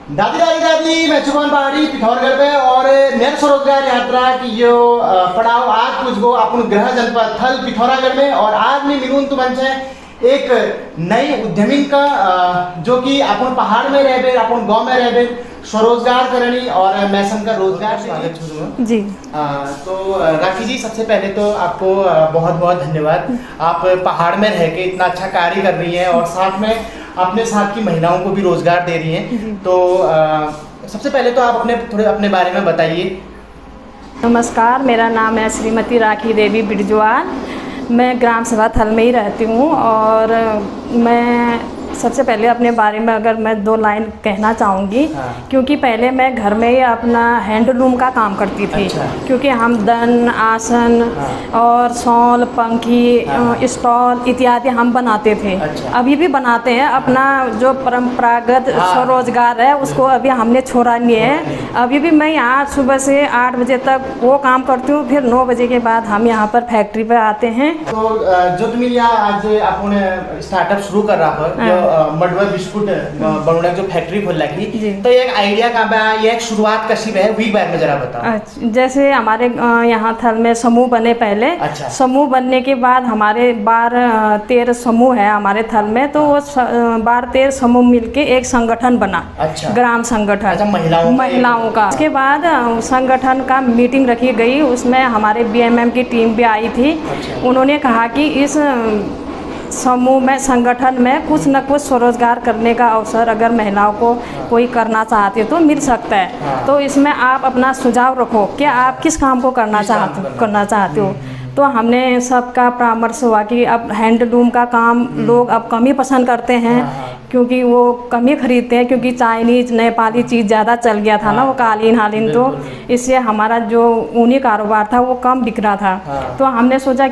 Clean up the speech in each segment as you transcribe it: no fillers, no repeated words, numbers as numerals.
दादी दादी दादी मैं चुमान पहाड़ी पिथौरागढ़ में और मेरे स्वरोजगार यात्रा की जो पड़ाव आज तुझको अपन गृह जनपद थल पिथौरागढ़ में और आज मैं मिलूँ तुमसे एक नई उद्यमी का जो कि अपन पहाड़ में रह अपन गांव में रह स्वरोजगार करनी और मैसन का रोजगार स्वागत जी। तो राखी जी सबसे पहले तो आपको बहुत बहुत धन्यवाद। आप पहाड़ में रह के इतना अच्छा कार्य कर रही हैं और साथ में अपने साथ की महिलाओं को भी रोजगार दे रही हैं। तो सबसे पहले तो आप थोड़े अपने बारे में बताइए। नमस्कार, मेरा नाम है श्रीमती राखी देवी बिरजवाल। मैं ग्राम सभा थल में ही रहती हूँ और मैं सबसे पहले अपने बारे में अगर मैं 2 लाइन कहना चाहूँगी। क्योंकि पहले मैं घर में ही अपना हैंडलूम का काम करती थी। क्योंकि हम दन आसन और शॉल पंखी स्टॉल इत्यादि हम बनाते थे। अभी भी बनाते हैं। अपना जो परंपरागत स्वरोजगार है उसको अभी हमने छोड़ा नहीं है। अभी भी मैं यहाँ सुबह से 8 बजे तक वो काम करती हूँ, फिर 9 बजे के बाद हम यहाँ पर फैक्ट्री पे आते हैं। तो जो तुम्हें यहाँ आज आपने स्टार्टअप शुरू कर रहा है मडवा बिस्कुट बनने जो फैक्ट्री खोल रखी, तो एक आइडिया कहाँ पे ये एक शुरुआत कशी है वी बारे में जरा बताओ। जैसे हमारे यहाँ थल में समूह बने पहले। समूह बनने के बाद हमारे 12-13 समूह है हमारे थल में। तो वो 12-13 समूह मिलके एक संगठन बना। ग्राम संगठन महिलाओं का। उसके बाद संगठन का मीटिंग रखी गई, उसमें हमारे BMM की टीम भी आई थी। उन्होंने कहा कि इस समूह में संगठन में कुछ न कुछ स्वरोजगार करने का अवसर अगर महिलाओं को कोई करना चाहती है तो मिल सकता है। तो इसमें आप अपना सुझाव रखो कि आप किस काम को करना चाहते हो। तो हमने सबका परामर्श हुआ कि अब हैंडलूम का काम लोग अब कम ही पसंद करते हैं, क्योंकि वो कम ही खरीदते हैं। क्योंकि चाइनीज नेपाली चीज़ ज़्यादा चल गया था ना, वो कालीन तो इससे हमारा जो ऊनी कारोबार था वो कम बिक रहा था। तो हमने सोचा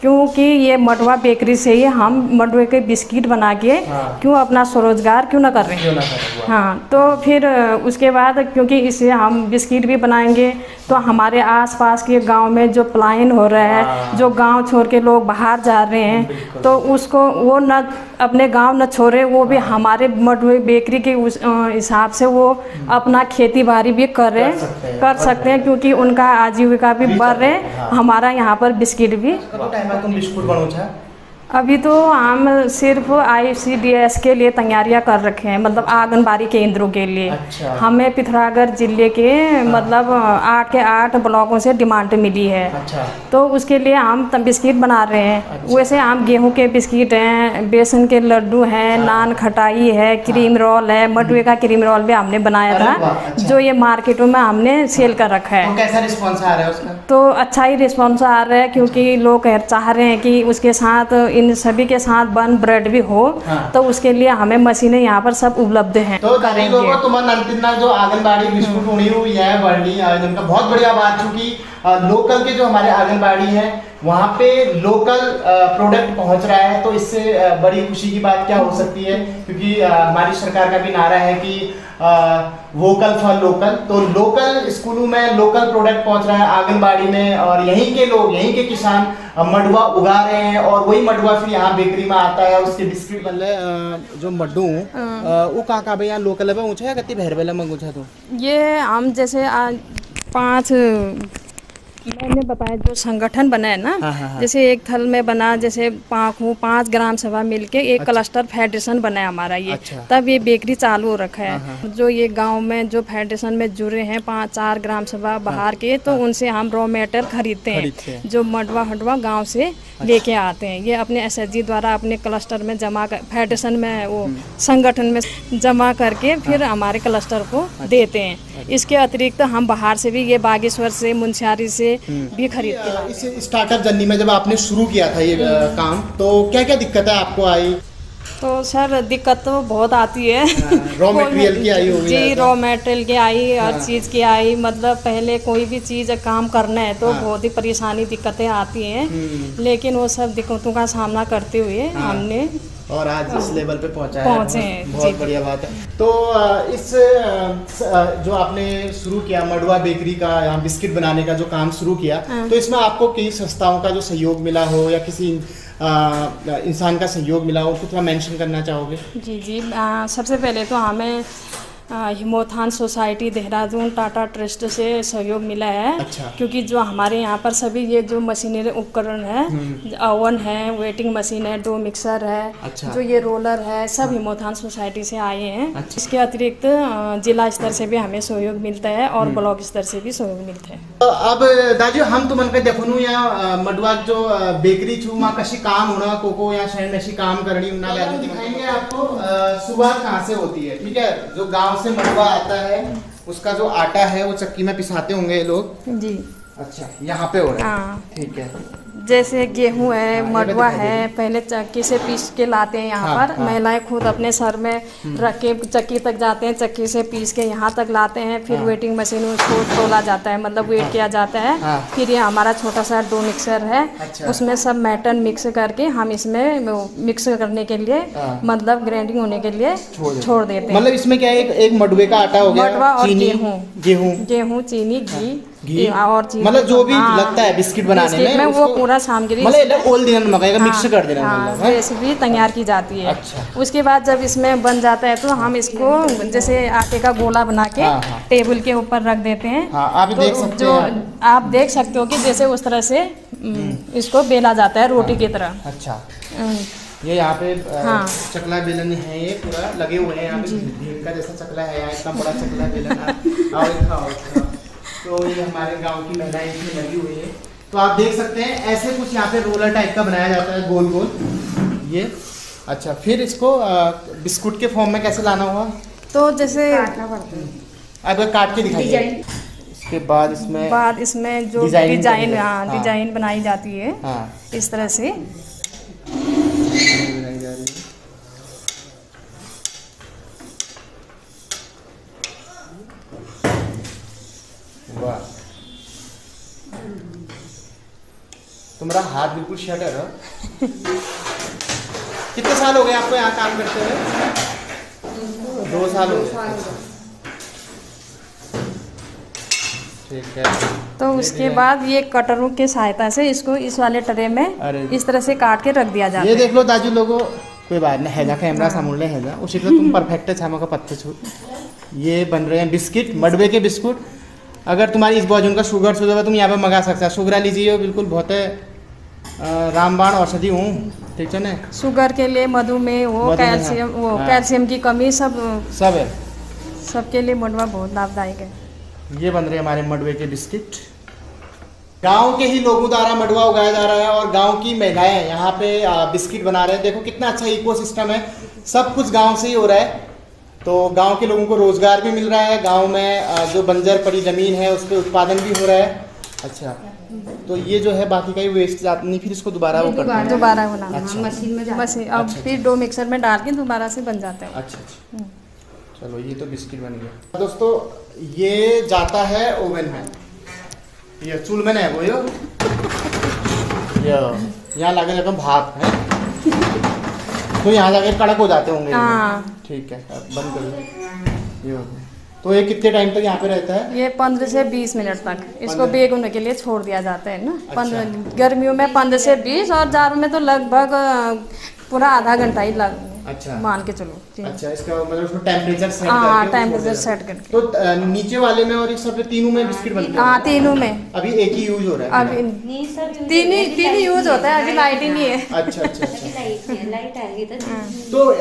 क्योंकि ये मडवा बेकरी से ही हम मडवे के बिस्किट बना के क्यों अपना स्वरोजगार क्यों ना कर रहे हैं। हाँ, तो फिर उसके बाद क्योंकि इससे हम बिस्किट भी बनाएंगे तो हमारे आसपास के गांव में जो पलायन हो रहा है, जो गांव छोड़ के लोग बाहर जा रहे हैं, तो उसको वो न अपने गांव न छोड़े, वो भी हमारे मडवे बेकरी के उस हिसाब से वो अपना खेती बाड़ी भी कर सकते हैं। क्योंकि उनका आजीविका भी बढ़ रहे। हमारा यहाँ पर बिस्किट भी तुम बिस्कुट बनाओ। अभी तो हम सिर्फ ICDS के लिए तैयारियां कर रखे हैं, मतलब आंगनबाड़ी केंद्रों के लिए। हमें पिथौरागढ़ जिले के मतलब 8 के 8 ब्लॉकों से डिमांड मिली है। तो उसके लिए हम बिस्किट बना रहे हैं। वैसे हम गेहूं के बिस्किट हैं, बेसन के लड्डू हैं, नान खटाई है, क्रीम रोल है, मडवे का क्रीम रोल भी हमने बनाया था, जो ये मार्केटों में हमने सेल कर रखा है। तो कैसा रिस्पॉन्स आ रहा है उसका? तो अच्छा ही रिस्पॉन्स आ रहा है, क्योंकि लोग चाह रहे हैं कि उसके साथ इन सभी के साथ बन ब्रेड भी हो। तो उसके लिए हमें मशीनें यहाँ पर सब उपलब्ध हैं। तो तुम्हारा जो आंगनबाड़ी बिस्कुट उड़ी हुई है बढ़नी उनका बहुत बढ़िया बात, चूँकि लोकल के जो हमारे आंगनबाड़ी है वहाँ पे लोकल प्रोडक्ट पहुँच रहा है। तो इससे बड़ी खुशी की बात क्या हो सकती है, क्योंकि हमारी सरकार का भी नारा है कि वोकल फॉर लोकल। तो लोकल स्कूलों में लोकल प्रोडक्ट पहुँच रहा है आंगनबाड़ी में, और यहीं के लोग यहीं के किसान मडवा उगा रहे हैं और वही मडवा फिर यहाँ बेकरी में आता है। उसके बिस्किट बन रहे जो मड्डू वो कहाँ भैया लोकल है ऊँचा है कति भैरवेला मंगूछा। तो ये हम जैसे 5 मैंने बताया जो संगठन बना है ना, जैसे एक थल में बना, जैसे 5 ग्राम सभा मिलके एक क्लस्टर फेडरेशन बना है हमारा ये। तब ये बेकरी चालू हो रखा है। जो ये गांव में जो फेडरेशन में जुड़े हैं 5-4 ग्राम सभा बाहर के, तो उनसे हम रॉ मेटेरियल खरीदते हैं, जो मडवा हडवा गाँव से लेके आते हैं। ये अपने SHG द्वारा अपने क्लस्टर में जमा कर, फेडरेशन में वो संगठन में जमा करके फिर हमारे क्लस्टर को देते हैं। इसके अतिरिक्त हम बाहर से भी ये बागेश्वर से, मुंशियारी से भी खरीदते हैं। इस स्टार्टअप जर्नी में जब आपने शुरू किया था ये काम, तो क्या क्या दिक्कतें आपको आई? तो सर दिक्कत तो बहुत आती है। रॉ मटेरियल की आई होगी? जी, रॉ मटेरियल की आई, हर चीज़ की आई। मतलब पहले कोई भी चीज़ काम करना है तो बहुत ही परेशानी दिक्कतें आती हैं, लेकिन वो सब दिक्कतों का सामना करते हुए हमने और आज इस लेवल पे पहुंचे हैं। बहुत बढ़िया बात है। तो इस जो आपने शुरू किया मडवा बेकरी का, यहाँ बिस्किट बनाने का जो काम शुरू किया, तो इसमें आपको कई संस्थाओं का जो सहयोग मिला हो या किसी इंसान का सहयोग मिला हो, उसको थोड़ा मेंशन करना चाहोगे? जी, सबसे पहले तो हमें हिमोत्थान सोसाइटी देहरादून टाटा ट्रस्ट से सहयोग मिला है। अच्छा। क्योंकि जो हमारे यहाँ पर सभी ये जो मशीनरी उपकरण है, ओवन है, वेटिंग मशीन है, डो मिक्सर है, अच्छा। जो ये रोलर है, सब हिमोत्थान सोसाइटी से आए हैं। अच्छा। इसके अतिरिक्त जिला स्तर से भी हमें सहयोग मिलता है और ब्लॉक स्तर से भी सहयोग मिलता है। अब दाजू हम तुमने देखो या मडवा जो बेकरी छू वहाँ कशी काम होना कोको या शहर में अशी काम करनी ना दिखाएंगे आपको। शुरुआत कहाँ से होती है, ठीक है। जो गांव से मडवा आता है उसका जो आटा है वो चक्की में पिसाते होंगे ये लोग जी। अच्छा, यहाँ पे हो रहा है, ठीक है। जैसे गेहूं है, मडवा है, पहले चक्की से पीस के लाते हैं यहाँ पर। महिलाएं खुद अपने सर में रख के चक्की तक जाते हैं, चक्की से पीस के यहाँ तक लाते हैं। फिर वेटिंग मशीन में उसको तोला जाता है, मतलब वेट किया जाता है। फिर ये हमारा छोटा सा डो मिक्सर है, उसमें सब मैटन मिक्स करके हम इसमें मिक्स करने के लिए, मतलब ग्राइंडिंग होने के लिए छोड़ देते हैं। मतलब इसमें क्या है, एक मडवे का आटा हो गया, मडवा और गेहूं, चीनी, घी और चीनी, मतलब जो भी लगता है बिस्किट बनाने में वो पूरा सामग्री मतलब ओल देना मिक्स कर देना, रेसिपी तैयार की जाती है। अच्छा। उसके बाद जब इसमें बन जाता है तो हम इसको जैसे आटे का गोला बना के टेबल के ऊपर रख देते हैं। आप देख सकते हैं, आप देख सकते हो कि जैसे उस तरह से इसको बेला जाता है रोटी की तरह। अच्छा। ये यहाँ पे चकला बेलन है, ये पूरा लगे हुए हैं यहाँ पे, भीम का जैसा चकला है, इतना बड़ा चकला बेलन। तो ये हमारे गांव की महिलाएं इसमें लगी हुई है। तो आप देख सकते हैं ऐसे कुछ यहाँ पे रोलर टाइप का बनाया जाता है, गोल गोल ये। अच्छा, फिर इसको बिस्कुट के फॉर्म में कैसे लाना हुआ? तो जैसे अब काट के दिखाइए। इसके बाद इसमें जो डिजाइन बनाई जाती है, इस तरह से बनाई जा रही है। वाह, तुम्हारा हाथ बिल्कुल शट है। कितने साल हो गए आपको यहाँ काम करते हुए? 2 साल हो गए। ठीक है। तो उसके बाद ये कटरों की सहायता से इसको इस वाले ट्रे में इस तरह से काट के रख दिया जाता है। ये देख लो दाजू लोगों, कोई बात नहीं, हैजा कैमरा सामने हैजा उसी तरह तुम परफेक्ट है छामा का पत्ते छू। ये बन रहे हैं बिस्किट, मडवे के बिस्कुट। अगर तुम्हारी इस बाजू का शुगर हो जाए तुम यहाँ पे मंगा सकते हो। शुगर लीजिए, बिल्कुल बहुत रामबाण औषधि हूँ, ठीक है ना। शुगर के लिए, मधुमेह हो, कैल्शियम कैल्शियम की कमी, सब है, सबके लिए मडवा बहुत लाभदायक है। ये बन रहे हैं हमारे मडवे के बिस्किट। गांव के ही लोगों द्वारा मडवा उगाया जा रहा है और गांव की महिलाएं यहाँ पे बिस्किट बना रहे हैं। देखो कितना अच्छा इकोसिस्टम है, सब कुछ गांव से ही हो रहा है। तो गांव के लोगों को रोजगार भी मिल रहा है, गांव में जो बंजर पड़ी जमीन है उस पर उत्पादन भी हो रहा है। अच्छा, तो ये जो है बाकी का ही वेस्ट जाता नहीं, फिर इसको दोबारा वो करते हैं, दोबारा बनाना। अच्छा। मशीन में अब फिर डो मिक्सर में डाल के दोबारा से बन जाता है। अच्छा। चलो, ये तो बिस्किट बन गया। दोस्तों, ये जाता है ओवन में, ये चूल में है वो, यहाँ लगे लगे भाप है, तो यहाँ जाके कड़क हो जाते होंगे। ठीक है, बंद कर दो। तो ये कितने टाइम तक यहाँ पे रहता है? ये 15 से 20 मिनट तक इसको बेक होने के लिए छोड़ दिया जाता है ना। अच्छा। गर्मियों में 15 से 20 और जाड़ों में तो लगभग पूरा आधा घंटा ही लग, अच्छा, मान के चलो। अच्छा, इसका मतलब उसको टेम्परेचर सेट करके, टेम्परेचर सेट करके। तो नीचे वाले में और इस सब तीनों में बिस्किट बनते हैं? हाँ, तीनों में। अभी एक ही यूज हो रहा है? अभी तीन ही यूज होता है, अभी लाइट ही नहीं है। अच्छा। लाइट आ गई तो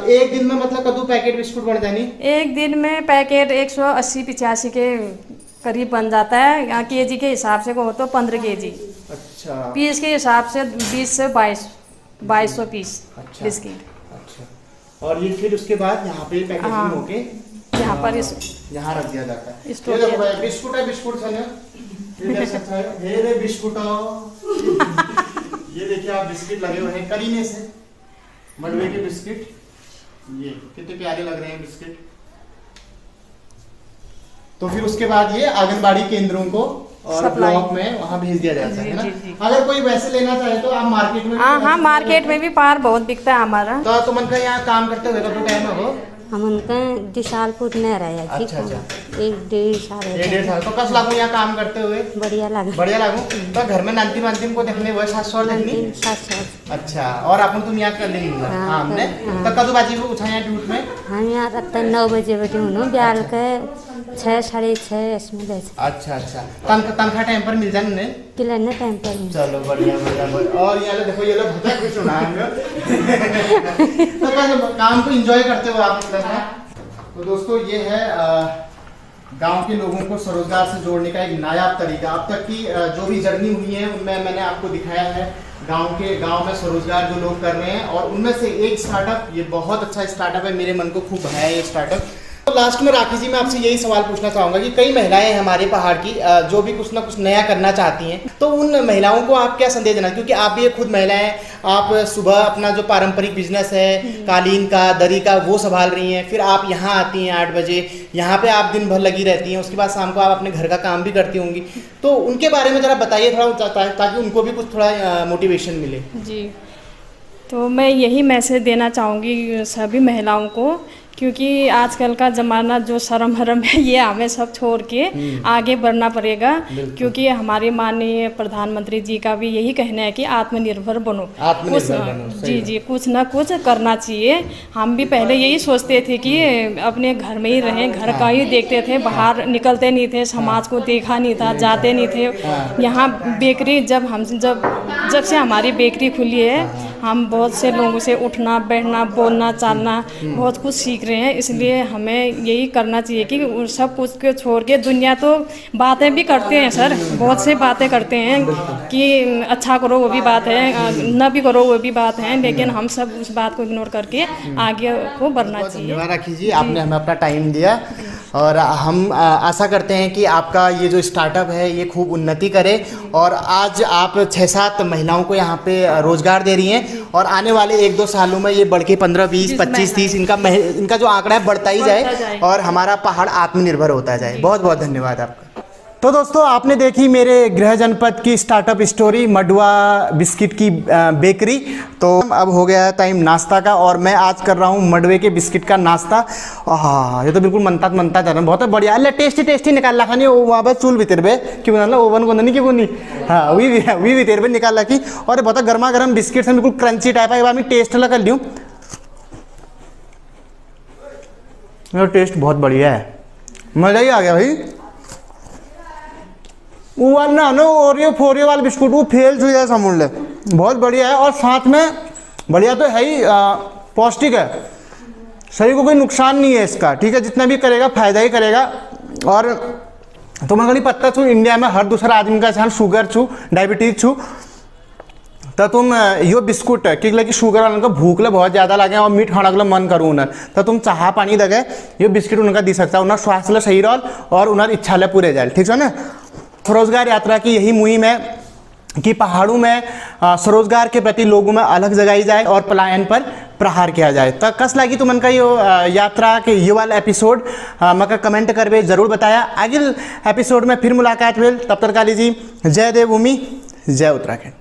एक दिन में मतलब कदू पैकेट बिस्कुट बन जाए? नहीं, एक दिन में पैकेट 180-85 के करीब बन जाता है। केजी के हिसाब से को तो 15 केजी। अच्छा। पीस के हिसाब से 20 से 2200 पीस बिस्किट। अच्छा। और ये फिर उसके बाद यहाँ पे पैकेजिंग होके यहाँ पर यहाँ रख दिया जाता है। ये देखो भाई, बिस्कुट है, बिस्कुट है, ये बिस्कुट। ये देखिए आप, बिस्किट लगे हुए हैं करीने से, मडवे के बिस्किट। ये कितने प्यारे लग रहे हैं बिस्किट। तो फिर उसके बाद ये आंगनबाड़ी केंद्रों को और ब्लॉक में वहाँ भेज दिया जाता है ना। अगर कोई वैसे लेना चाहे तो आप मार्केट में? हाँ, मार्केट में भी पार बहुत बिकता है हमारा। तो तुम उनका यहाँ काम करते हुए कब टाइम है वो? हम उनका 2 साल पूर्ण रहा है। अच्छा। 1-1.5 साल। 1-1.5 साल। तो कस लागू यहाँ काम करते हुए? बढ़िया लागू। तो घर में नानती को देखने वो 700 700 अच्छा, और अपन तुम यहाँ कर लेंगे हाँ हमने तो कदू बाजी को पूछा यहाँ ड्यूट में हम यहाँ रखते 9 बजे बैठे हूँ ब्याल के 6 साढ़े 6 इसमें दे। अच्छा तनखा टाइम पर मिल जाए उन्हें किलने टाइम पर मिल। चलो बढ़िया और यहाँ देखो ये लोग बहुत खुश होना तो काम को एंजॉय करते हो आप मतलब। तो दोस्तों ये है गांव के लोगों को स्वरोजगार से जोड़ने का एक नायाब तरीका। अब तक की जो भी जर्नी हुई है उनमें मैंने आपको दिखाया है गांव में स्वरोजगार जो लोग कर रहे हैं, और उनमें से एक स्टार्टअप, ये बहुत अच्छा स्टार्टअप है, मेरे मन को खूब भाया ये स्टार्टअप। तो लास्ट में राखी जी मैं आपसे यही सवाल पूछना चाहूँगा कि कई महिलाएं हमारे पहाड़ की जो भी कुछ ना कुछ नया करना चाहती हैं, तो उन महिलाओं को आप क्या संदेश देना, क्योंकि आप भी एक खुद महिला हैं, आप सुबह अपना जो पारंपरिक बिजनेस है कालीन का दरी का वो संभाल रही हैं, फिर आप यहाँ आती हैं 8 बजे, यहाँ पे आप दिन भर लगी रहती हैं, उसके बाद शाम को आप अपने घर का काम भी करती होंगी, तो उनके बारे में ज़रा बताइए थोड़ा ताकि उनको भी कुछ थोड़ा मोटिवेशन मिले। जी, तो मैं यही मैसेज देना चाहूँगी सभी महिलाओं को, क्योंकि आजकल का ज़माना जो शर्म हरम है ये हमें सब छोड़ के आगे बढ़ना पड़ेगा, क्योंकि हमारे माननीय प्रधानमंत्री जी का भी यही कहना है कि आत्मनिर्भर बनो। जी कुछ ना कुछ करना चाहिए। हम भी पहले यही सोचते थे कि अपने घर में ही रहें, घर का ही देखते थे, बाहर निकलते नहीं थे, समाज को देखा नहीं था, जाते नहीं थे। यहाँ बेकरी जब से हमारी बेकरी खुली है, हम बहुत से लोगों से उठना बैठना बोलना चालना बहुत कुछ सीख रहे हैं, इसलिए हमें यही करना चाहिए कि सब कुछ को छोड़ के, दुनिया तो बातें भी करते हैं सर, बहुत से बातें करते हैं कि अच्छा करो वो भी बात है, न भी करो वो भी बात है, लेकिन हम सब उस बात को इग्नोर करके आगे को बढ़ना चाहिए। धन्यवाद राखी जी, आपने हमें अपना टाइम दिया, और हम आशा करते हैं कि आपका ये जो स्टार्टअप है ये खूब उन्नति करे, और आज आप 6-7 महिलाओं को यहाँ पे रोजगार दे रही हैं, और आने वाले 1-2 सालों में ये बढ़ के 15, 20, 25, 30 इनका जो आंकड़ा है बढ़ता ही जाए और हमारा पहाड़ आत्मनिर्भर होता जाए। बहुत बहुत धन्यवाद आपका। तो दोस्तों आपने देखी मेरे गृह जनपद की स्टार्टअप स्टोरी मडवा बिस्किट की बेकरी। तो अब हो गया टाइम नाश्ता का, और मैं आज कर रहा हूँ मडवे के बिस्किट का नाश्ता। हाँ ये तो बिल्कुल मनता जा रहा है, बहुत बढ़िया। अल्लाह टेस्टी निकाल रखा नहीं वहाँ पर चूल भीतर पे क्यों ना ओवन को नहीं क्यों नहीं, हाँ वही भीतर पे निकाल रखी, और बहुत गर्मा गर्म बिस्किट है, बिल्कुल क्रंची टाइप है। एक बार मैं टेस्ट लगा लूँ, टेस्ट बहुत बढ़िया है, मज़ा ही आ गया भाई। वो वाला ना ओरियो फोरियो वाला बिस्कुट वो फेल जो है समझ ले, बहुत बढ़िया है, और साथ में बढ़िया तो है ही पौष्टिक है, शरीर को कोई नुकसान नहीं है इसका, ठीक है, जितना भी करेगा फायदा ही करेगा। और तुम्हें कहीं पता छू इंडिया में हर दूसरा आदमी का जहाँ शुगर छू डायबिटीज छू, तो तुम यो बिस्कुट कि लगे शुगर वाले को भूख ले बहुत ज़्यादा लगे और मीठ खाने के मन करूँ उन्हें, तो तुम चाह पानी दगे ये बिस्किट उनका दी सकता है, उन्हें स्वास्थ्य ले सही रहा और उन्हें इच्छा ले पूरे जाए, ठीक है ना। स्वरोजगार यात्रा की यही मुहिम है कि पहाड़ों में स्वरोजगार के प्रति लोगों में अलग जगाई जाए और पलायन पर प्रहार किया जाए। तो कस लगी तुमन का यो यात्रा के ये वाला एपिसोड मका कमेंट करवे जरूर बताया। अगले एपिसोड में फिर मुलाकात भेल, तब तक काली जी जय देवभूमि जय उत्तराखंड।